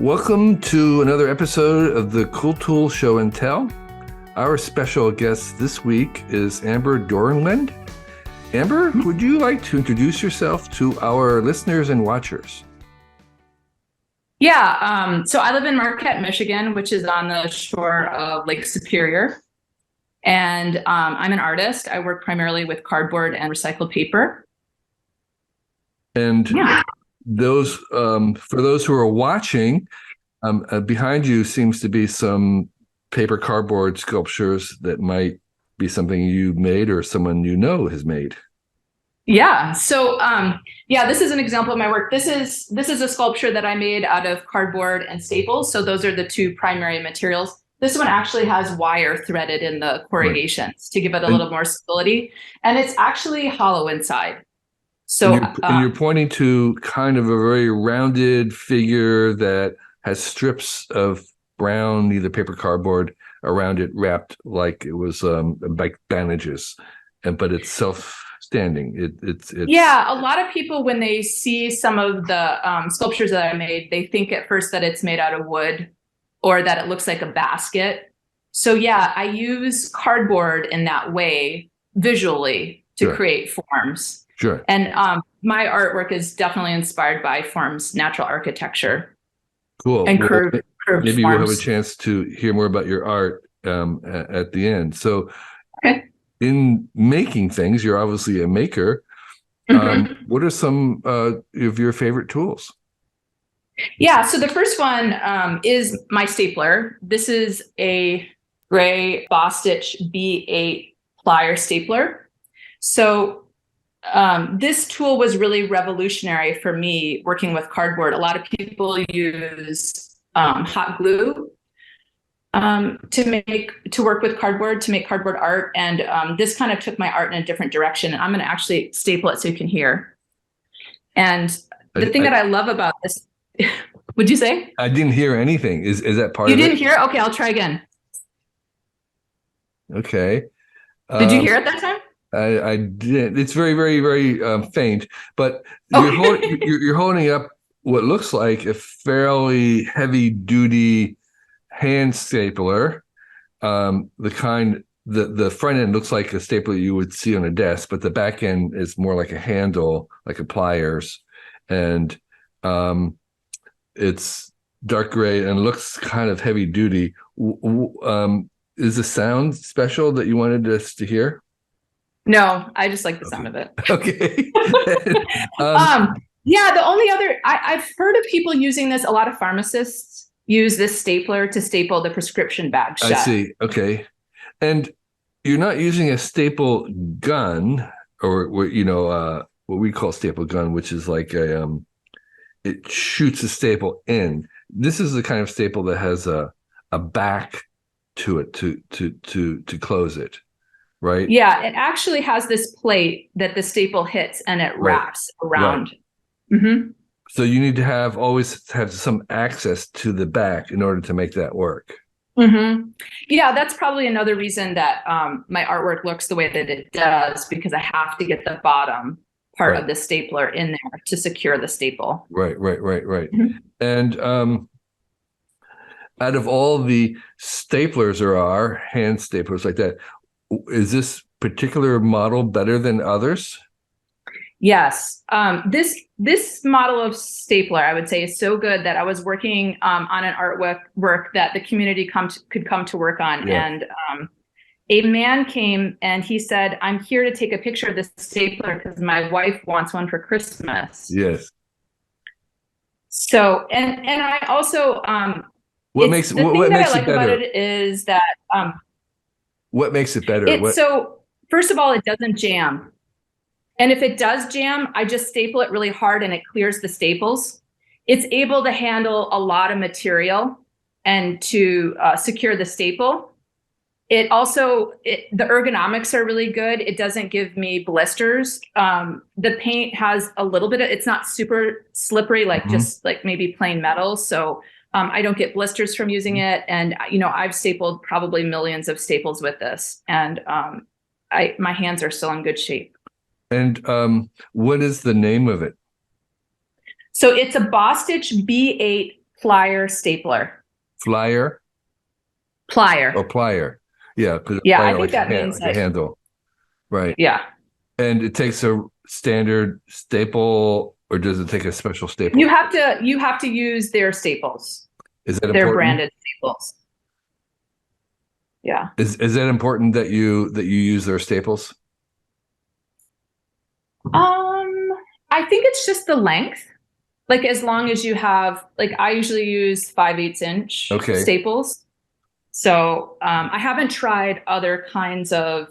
Welcome to another episode of the Cool Tool Show and Tell. Our special guest this week is Amber Dohrenwend. Amber, would you like to introduce yourself to our listeners and watchers? Yeah, so I live in Marquette, Michigan, which is on the shore of Lake Superior. And I'm an artist. I work primarily with cardboard and recycled paper. And those, for those who are watching, behind you seems to be some paper cardboard sculptures that might be something you made or someone you know has made. Yeah. So, this is an example of my work. This is a sculpture that I made out of cardboard and staples. So those are the two primary materials. This one actually has wire threaded in the corrugations to give it a little more stability. And it's actually hollow inside. So and you're pointing to kind of a very rounded figure that has strips of brown, either paper cardboard around it, wrapped like it was like bandages, but it's self-standing. It's yeah. A lot of people, when they see some of the sculptures that I made, they think at first that it's made out of wood or that it looks like a basket. So yeah, I use cardboard in that way visually to create forms. Sure. And my artwork is definitely inspired by forms, natural architecture. Cool. And curved maybe forms. we'll have a chance to hear more about your art at the end. So in making things, you're obviously a maker. What are some of your favorite tools? Yeah, so the first one is my stapler. This is a gray Bostitch B8 plier stapler. So this tool was really revolutionary for me working with cardboard. A lot of people use hot glue to work with cardboard, to make cardboard art. And this kind of took my art in a different direction. And I'm going to actually staple it so you can hear. And the thing that I love about this, would you say? I didn't hear anything. Is that part of it? You didn't hear it? Okay, I'll try again. Okay. Did you hear it that time? I did. It's very, very, very faint, but you're holding up what looks like a fairly heavy-duty hand stapler. The front end looks like a stapler you would see on a desk, but the back end is more like a handle, like a pliers, and it's dark gray and looks kind of heavy-duty. Is the sound special that you wanted us to hear? No, I just like the sound of it. Okay. Yeah, the only other, I've heard of people using this. A lot of pharmacists use this stapler to staple the prescription bag shut. I see. Okay. And you're not using a staple gun or, what we call staple gun, which is like it shoots a staple in. This is the kind of staple that has a back to it to close it. Right. Yeah, it actually has this plate that the staple hits and it wraps around. Right. Mm-hmm. So you need to always have some access to the back in order to make that work. Mm-hmm. Yeah, that's probably another reason that my artwork looks the way that it does, because I have to get the bottom part of the stapler in there to secure the staple. Right. Mm-hmm. And out of all the staplers there are, hand staplers like that, is this particular model better than others? Yes. This model of stapler, I would say, is so good that I was working on an artwork that the community could come to work on. Yeah. And a man came and he said, "I'm here to take a picture of this stapler because my wife wants one for Christmas." Yes. So, and I also, what makes it better about it is that, what makes it better? So first of all, it doesn't jam. And if it does jam, I just staple it really hard and it clears the staples. It's able to handle a lot of material and to secure the staple. It also, the ergonomics are really good. It doesn't give me blisters. The paint has a little bit of, it's not super slippery, like just like maybe plain metal. So I don't get blisters from using it. And, I've stapled probably millions of staples with this. And my hands are still in good shape. And what is the name of it? So it's a Bostitch B8 plier stapler. Flyer Plier. or plier? Yeah, because Yeah, I plier think that means like a that, handle, right? yeah. And it takes a standard staple, or does it take a special staple? You have to use their staples. Is that Their important? branded staples. Yeah. Is that important that you use their staples? I think it's just the length. Like as long as you have, like I usually use 5/8 inch Okay. staples. So I haven't tried other kinds of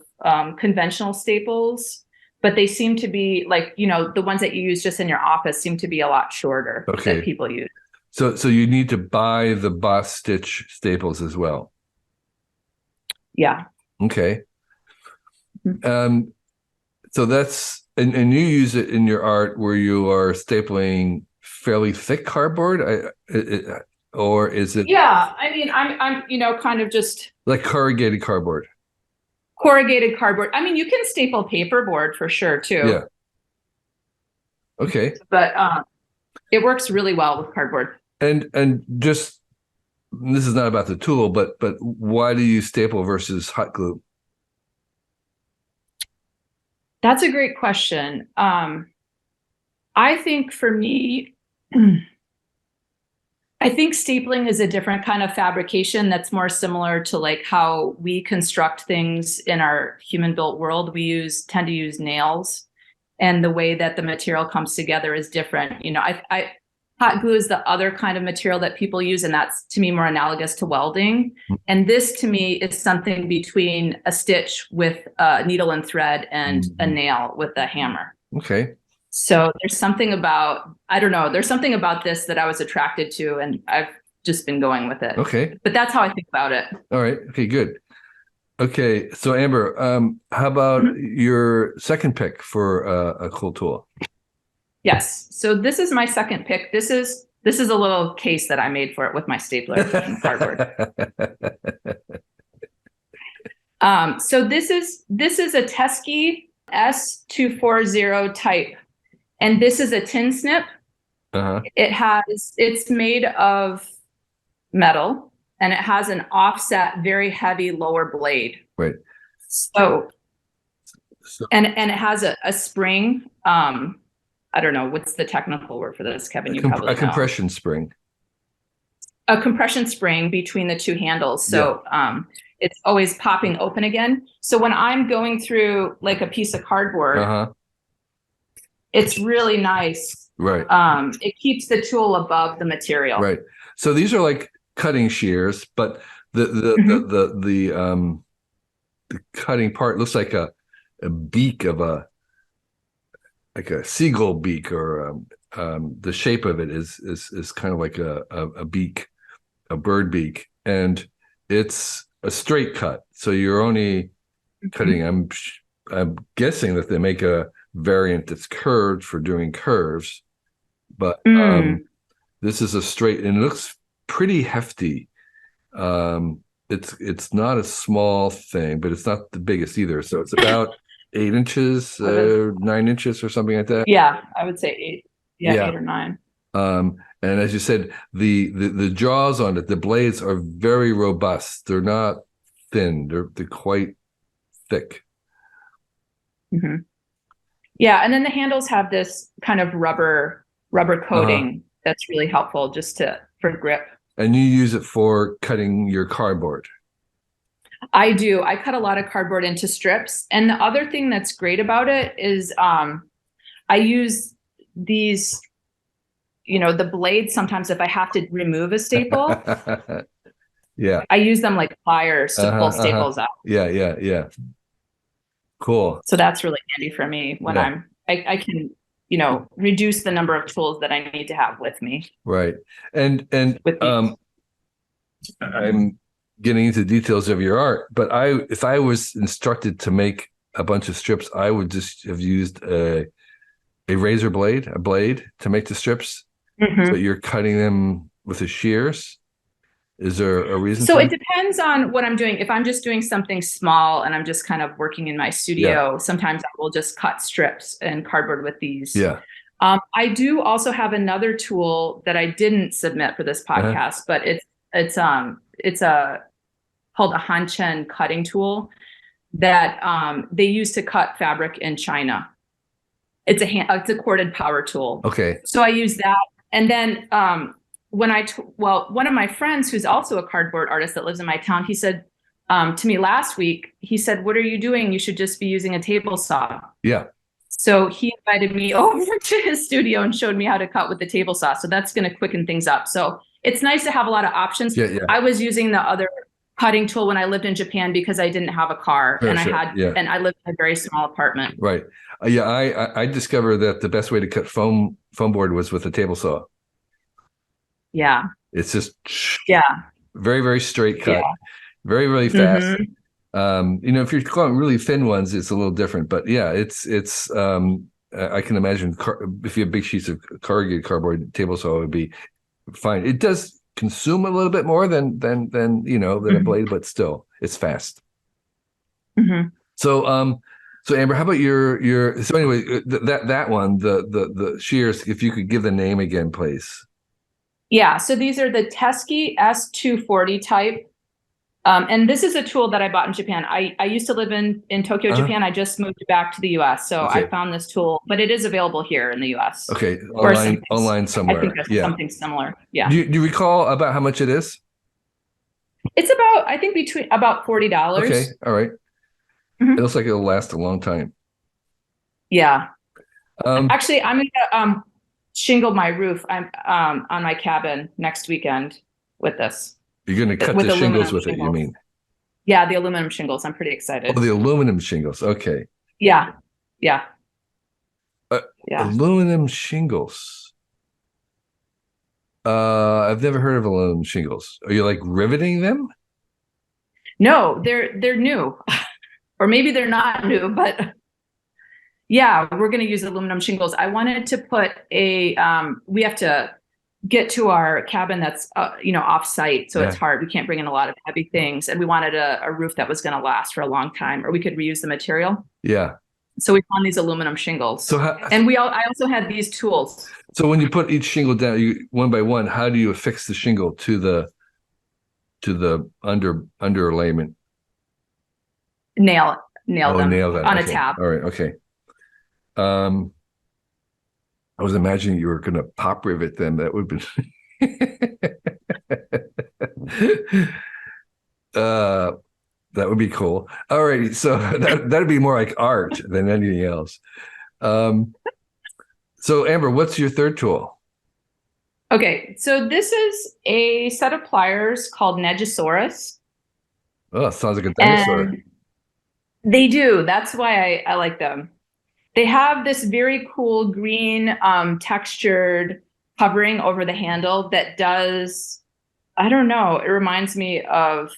conventional staples, but they seem to be like, you know, the ones that you use just in your office seem to be a lot shorter that Okay. people use. So you need to buy the Bostitch staples as well. Yeah. Okay. Mhm. So that's and you use it in your art where you are stapling fairly thick cardboard, or is it Yeah. I mean, I'm, you know, kind of just like corrugated cardboard? corrugated cardboard. I mean, you can staple paperboard for sure too. Yeah. Okay. But it works really well with cardboard. And just this is not about the tool, but why do you staple versus hot glue? That's a great question. I think for me, I think stapling is a different kind of fabrication that's more similar to like how we construct things in our human built world. We tend to use nails, and the way that the material comes together is different. You know, hot glue is the other kind of material that people use, and that's to me more analogous to welding. And this to me is something between a stitch with a needle and thread and a nail with a hammer. Okay. So there's something about, I don't know, there's something about this that I was attracted to, and I've just been going with it. Okay. But that's how I think about it. All right. Okay, good. Okay, so Amber, how about your second pick for a cool tool? Yes. So this is my second pick. This is a little case that I made for it with my stapler and cardboard. So this is a Teskey S240 type, and this is a tin snip. Uh-huh. It's made of metal, and it has an offset, very heavy lower blade. Right. So and it has a spring. I don't know what's the technical word for this, Kevin. You probably know. A compression spring. A compression spring between the two handles. So it's always popping open again. So when I'm going through like a piece of cardboard, it's really nice. Right. It keeps the tool above the material. Right. So these are like cutting shears, but the cutting part looks like a beak of like a seagull beak, or the shape of it is kind of like a beak, a bird beak, and it's a straight cut. So you're only cutting. I'm guessing that they make a variant that's curved for doing curves, but this is a straight, and it looks pretty hefty. It's not a small thing, but it's not the biggest either. So it's about 8 inches, 9 inches, or something like that. Yeah, I would say 8. Yeah, 8 or 9. And as you said, the jaws on it, the blades are very robust. They're not thin. They're quite thick. Yeah, and then the handles have this kind of rubber coating that's really helpful just for grip. And you use it for cutting your cardboard. I do. I cut a lot of cardboard into strips. And the other thing that's great about it is I use these, you know, the blades sometimes if I have to remove a staple. Yeah. I use them like pliers to pull staples out. Yeah. Cool. So that's really handy for me when I can, you know, reduce the number of tools that I need to have with me. Right. And I'm getting into details of your art, but if I was instructed to make a bunch of strips, I would just have used a razor blade, a blade to make the strips. So you're cutting them with the shears. Is there a reason? So it depends on what I'm doing. If I'm just doing something small and I'm just kind of working in my studio, sometimes I will just cut strips and cardboard with these. Yeah. I do also have another tool that I didn't submit for this Uh-huh. podcast, but it's a called a Hanchen cutting tool that they use to cut fabric in China. It's a corded power tool. Okay. So I use that. And then one of my friends who's also a cardboard artist that lives in my town, he said to me last week, he said, "What are you doing? You should just be using a table saw." Yeah. So he invited me over to his studio and showed me how to cut with the table saw. So that's going to quicken things up. So it's nice to have a lot of options. Yeah. Yeah. I was using the other cutting tool when I lived in Japan because I didn't have a car Sure, and sure. Yeah. I lived in a very small apartment. Right. Yeah. I discovered that the best way to cut foam board was with a table saw. Yeah. It's just Yeah. very, very straight cut, Yeah. very, really fast. Mm-hmm. If you're calling really thin ones, it's a little different. But yeah, it's. I can imagine if you have big sheets of corrugated cardboard, table saw would be fine. It does consume a little bit more than a blade, but still, it's fast. Mm-hmm. So Amber, how about your? So anyway, that one, the shears. If you could give the name again, please. Yeah. So these are the Teskey S240 type. And this is a tool that I bought in Japan. I used to live in Tokyo, Uh-huh. Japan. I just moved back to the US. So Okay. I found this tool, but it is available here in the US. Okay, Or online I somewhere. think there's Yeah. something similar. Yeah. Do you recall about how much it is? It's about, I think between about $40. Okay, all right. Mhm. It looks like it'll last a long time. Yeah. Um, Actually, I'm gonna shingle my roof. I'm on my cabin next weekend with this. you're going to cut With the shingles aluminum with it, you shingles. mean? Yeah, the aluminum shingles. I'm pretty Oh, excited. the aluminum shingles. Okay. Yeah. Yeah. Uh, Yeah. Aluminum shingles. I've never heard of aluminum shingles. Are you like riveting them? No, they're new. Or maybe they're not new, but yeah, we're going to use aluminum shingles. I wanted to put we have to get to our cabin that's, off site. So it's Yeah. hard. We can't bring in a lot of heavy things. And we wanted a roof that was going to last for a long time, or we could reuse the material. Yeah. So we found these aluminum shingles. So I also had these tools. so when you put each shingle down, one by one, how do you affix the shingle to the underlayment? Nail them Nail that. on Okay. a tab. All right. Okay. I was imagining you were going to pop rivet them. That would be that would be cool. All right, so that'd be more like art than anything else. So Amber, what's your third tool? Okay, so this is a set of pliers called Nejisaurus. Oh, sounds like a dinosaur. And they do. That's why I like them. They have this very cool green textured covering over the handle that does, I don't know, it reminds me of,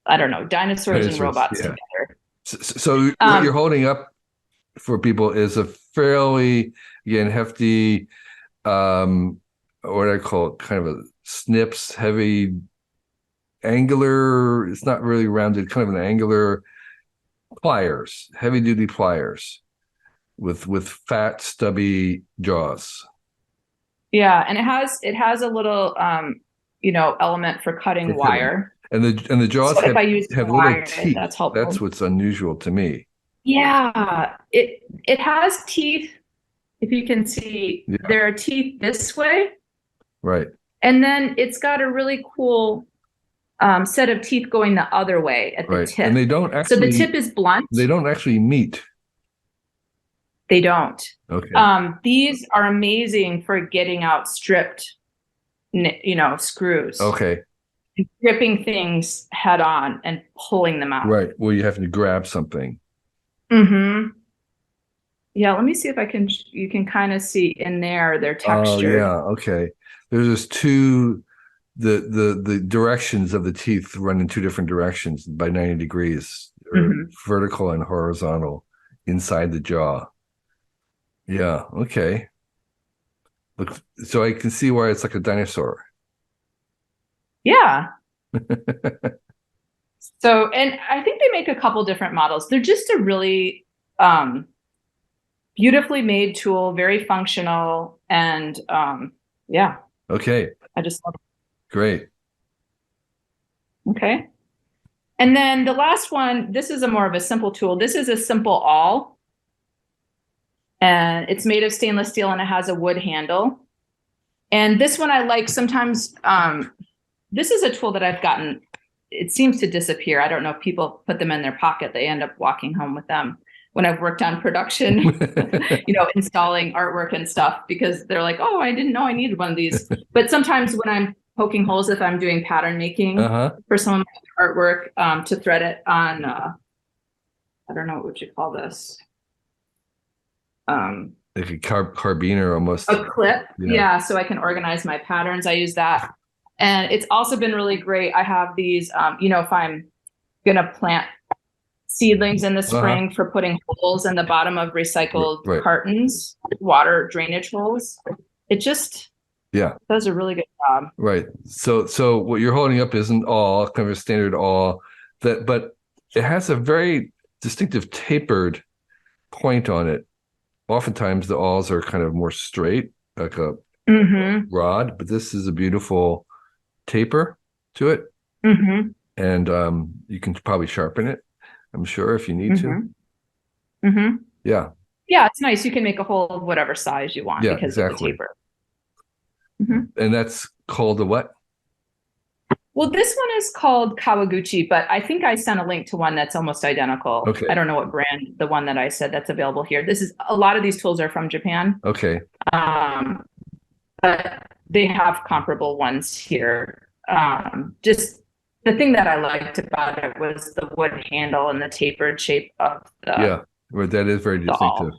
I don't know, dinosaurs and robots yeah. together. So what you're holding up for people is a fairly, again, hefty, what do I call it, kind of a snips, heavy, angular, it's not really rounded, kind of an angular pliers, heavy duty pliers with fat, stubby jaws. Yeah, and it has a little element for cutting wire. And the jaws So if I use have wire, little teeth. that's helpful. That's what's unusual to me. Yeah, it has teeth. If you can see, Yeah. there are teeth this way. Right. And then it's got a really cool set of teeth going the other way at the Right. tip. And they don't actually. So the tip is blunt. They don't actually meet. They don't. Okay. These are amazing for getting out stripped, screws. Okay. Gripping things head on and pulling them out. Right. Well, you have to grab something. Mm-hmm. Yeah, let me see if you can kind of see in there their texture. Oh, yeah. Okay. There's just the directions of the teeth run in two different directions by 90 degrees, or vertical and horizontal inside the jaw. Yeah. Okay. Look, so I can see why it's like a dinosaur. Yeah. So, and I think they make a couple different models. They're just a really Beautifully made tool, very functional, and yeah, Okay, I just love great. it. Okay. And then the last one, this is a more of a simple tool. This is a simple awl, and it's made of stainless steel and it has a wood handle. And this one I like sometimes. This is a tool that I've gotten. It seems to disappear. I don't know if people put them in their pocket. They end up walking home with them when I've worked on production, installing artwork and stuff, because they're like, oh, I didn't know I needed one of these. But sometimes when I'm poking holes, if I'm doing pattern making for some of my artwork, to thread it on, I don't know, what would you call this? Like a carabiner almost. A clip. Yeah. So I can organize my patterns. I use that. And it's also been really great. I have these, if I'm going to plant seedlings in the spring for putting holes in the bottom of recycled cartons, water drainage holes. It just does a really good job. Right. So what you're holding up isn't all kind of a standard awl, but it has a very distinctive tapered point on it. Oftentimes the awls are kind of more straight, like a rod, but this is a beautiful taper to it. And you can probably sharpen it, I'm sure, if you need to. Yeah. Yeah, it's nice. You can make a hole of whatever size you want because of the taper. And that's called a what? Well, this one is called Kawaguchi, but I think I sent a link to one that's almost identical. Okay. I don't know what brand, the one that I said that's available here. A lot of these tools are from Japan. Okay. But they have comparable ones here. Just the thing that I liked about it was the wood handle and the tapered shape of the well, that is very distinctive.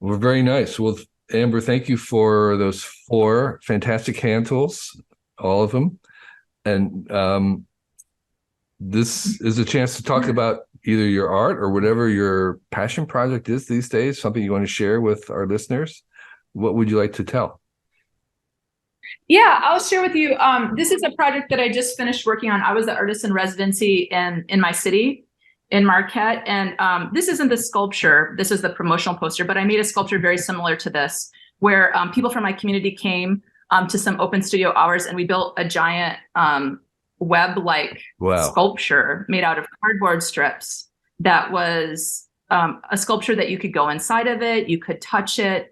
Well, very nice. Well, Amber, thank you for those 4 fantastic hand tools, all of them. And this is a chance to talk about either your art or whatever your passion project is these days, something you want to share with our listeners. What would you like to tell? Yeah, I'll share with you. This is a project that I just finished working on. I was the artist in residency in my city, in Marquette. And this isn't the sculpture. This is the promotional poster, but I made a sculpture very similar to this, where people from my community came to some open studio hours, and we built a giant web-like sculpture made out of cardboard strips that was a sculpture that you could go inside of it, you could touch it.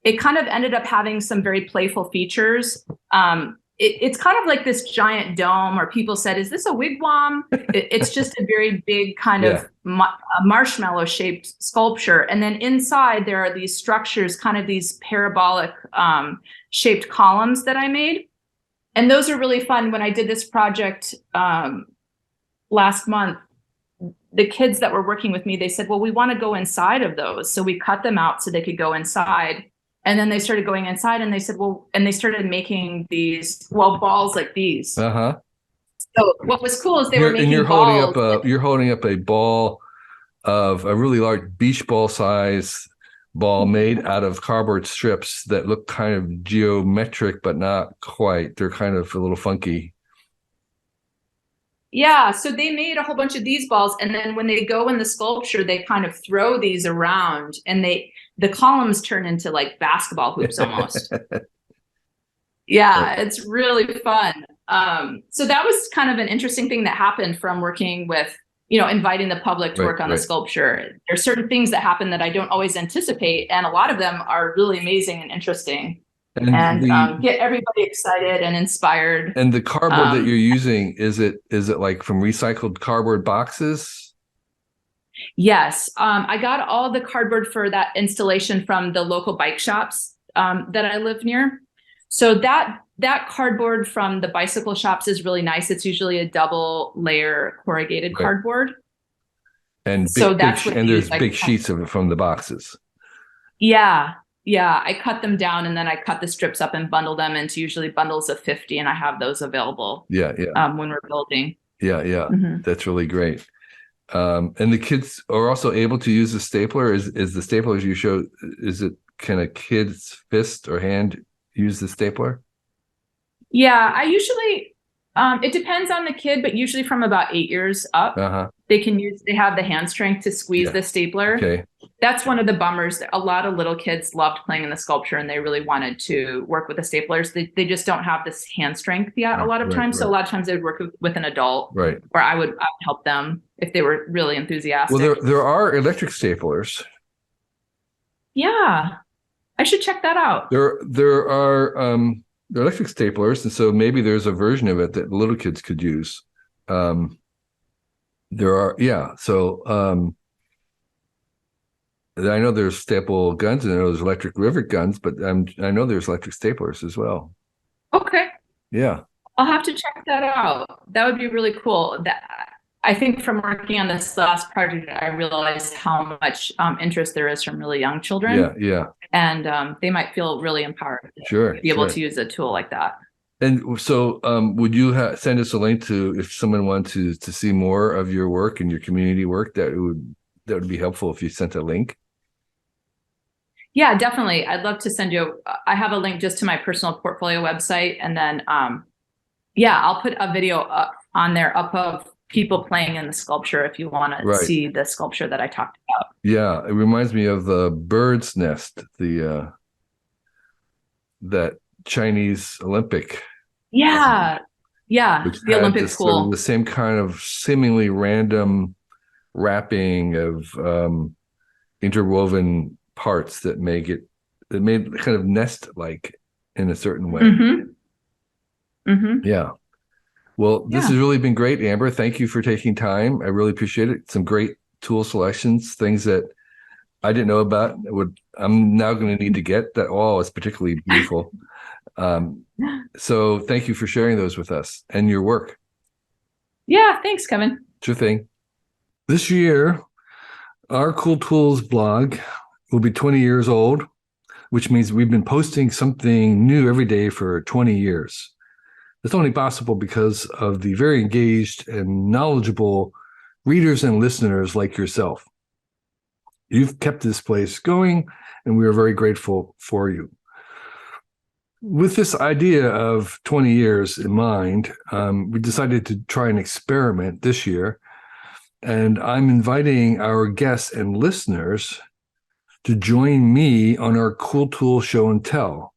It kind of ended up having some very playful features. It's kind of like this giant dome, or people said, is this a wigwam? It's just a very big kind of marshmallow shaped sculpture. And then inside there are these structures, kind of these parabolic shaped columns that I made. And those are really fun. When I did this project last month, the kids that were working with me, they said, well, we want to go inside of those. So we cut them out so they could go inside. And then they started going inside, and they said, well, and they started making these, balls like these. So what was cool is they were making balls. You're holding up a ball of a really large beach ball size ball made out of cardboard strips that look kind of geometric, but not quite. They're kind of a little funky. Yeah, so they made a whole bunch of these balls, and then when they go in the sculpture, they kind of throw these around, and the columns turn into like basketball hoops almost. It's really fun. So that was kind of an interesting thing that happened from working with, inviting the public to work on the sculpture. There's certain things that happen that I don't always anticipate, and a lot of them are really amazing and interesting. And get everybody excited and inspired. And the cardboard that you're using, is it like from recycled cardboard boxes? Yes. I got all the cardboard for that installation from the local bike shops that I live near. So that cardboard from the bicycle shops is really nice. It's usually a double layer corrugated cardboard. And there's big sheets of it from the boxes. Yeah, I cut them down, and then I cut the strips up and bundle them into usually bundles of 50, and I have those available. When we're building. That's really great. And the kids are also able to use the stapler. Is the stapler, as you show, can a kid's fist or hand use the stapler? Yeah, I usually, it depends on the kid, but usually from about 8 years up, they have the hand strength to squeeze the stapler. Okay. That's one of the bummers. A lot of little kids loved playing in the sculpture and they really wanted to work with the staplers. They just don't have this hand strength yet a lot of times. So a lot of times they would work with an adult. Right. Or I would help them if they were really enthusiastic. Well, there are electric staplers. Yeah. I should check that out. There are electric staplers, and so maybe there's a version of it that little kids could use. There are, yeah. So I know there's staple guns, and I know there's electric rivet guns, but I know there's electric staplers as well. Okay. Yeah. I'll have to check that out. That would be really cool. I think from working on this last project, I realized how much interest there is from really young children. Yeah, yeah. And they might feel really empowered to be able to use a tool like that. And so would you send us a link to, if someone wanted to see more of your work and your community work, that would be helpful if you sent a link? Yeah, definitely. I'd love to send you. I have a link just to my personal portfolio website. And then, I'll put a video up on there of people playing in the sculpture if you want to see the sculpture that I talked about. Yeah, it reminds me of the bird's nest, that Chinese Olympic. Yeah, the Olympic pool. Sort of the same kind of seemingly random wrapping of interwoven parts that made kind of nest-like in a certain way. Yeah. Well, this has really been great, Amber. Thank you for taking time. I really appreciate it. Some great tool selections, things that I didn't know about. I'm now going to need to get that. Oh, it's particularly beautiful. So thank you for sharing those with us and your work. Yeah, thanks, Kevin. Sure thing. This year, our Cool Tools blog will be 20 years old, which means we've been posting something new every day for 20 years. It's only possible because of the very engaged and knowledgeable readers and listeners like yourself. You've kept this place going, and we are very grateful for you. With this idea of 20 years in mind, we decided to try an experiment this year, and I'm inviting our guests and listeners to join me on our Cool Tool Show and Tell,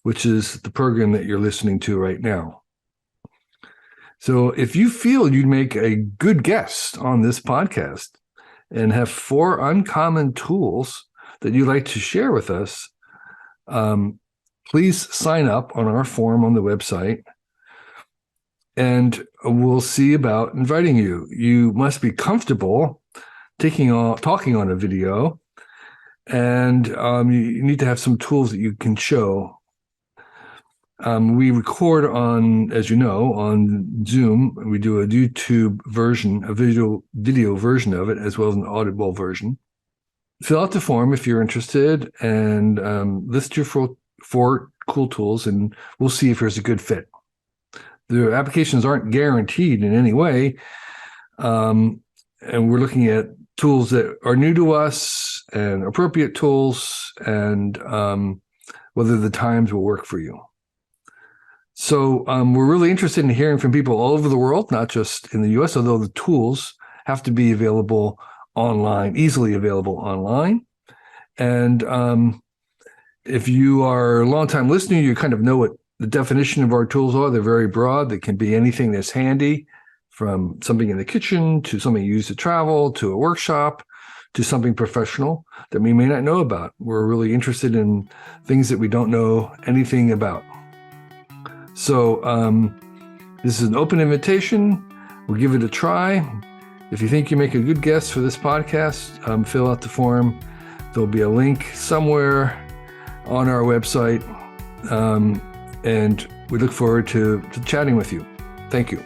which is the program that you're listening to right now. So if you feel you'd make a good guest on this podcast and have 4 uncommon tools that you'd like to share with us, please sign up on our form on the website, and we'll see about inviting you. You must be comfortable talking on a video, and you need to have some tools that you can show. We record as you know, on Zoom. We do a YouTube version, a video version of it, as well as an audible version. Fill out the form if you're interested, and list your 4 cool tools, and we'll see if there's a good fit. The applications aren't guaranteed in any way, and we're looking at tools that are new to us and appropriate tools, and whether the times will work for you. So we're really interested in hearing from people all over the world, not just in the US, although the tools have to be available online, easily available online. And if you are a longtime listener, you kind of know what the definition of our tools are. They're very broad. They can be anything that's handy, from something in the kitchen to something you use to travel, to a workshop, to something professional that we may not know about. We're really interested in things that we don't know anything about. So this is an open invitation. We'll give it a try. If you think you make a good guest for this podcast, fill out the form. There'll be a link somewhere on our website. And we look forward to chatting with you. Thank you.